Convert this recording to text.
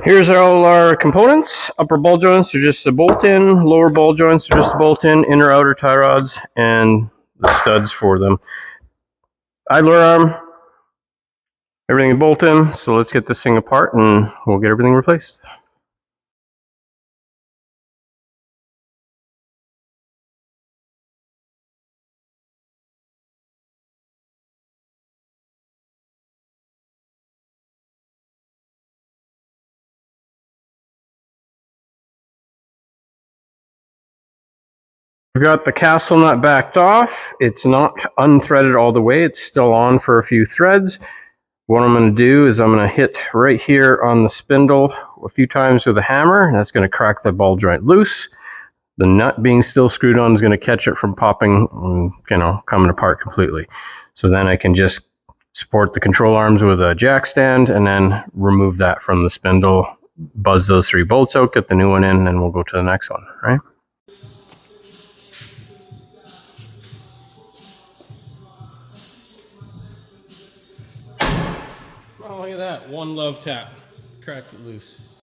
Here's all our components. Upper ball joints are just a bolt in, lower ball joints are just a bolt in, inner outer tie rods, and the studs for them. Idler arm, everything bolt in, so let's get this thing apart and we'll get everything replaced. We've got the castle nut backed off. It's not unthreaded all the way. It's still on for a few threads. What I'm going to do is I'm going to hit right here on the spindle a few times with a hammer, and that's going to crack the ball joint loose. The nut being still screwed on is going to catch it from popping and, coming apart completely. So then I can just support the control arms with a jack stand and then remove that from the spindle, buzz those 3 bolts out, get the new one in, and then we'll go to the next one, right? Oh, look at that. One love tap. Cracked it loose.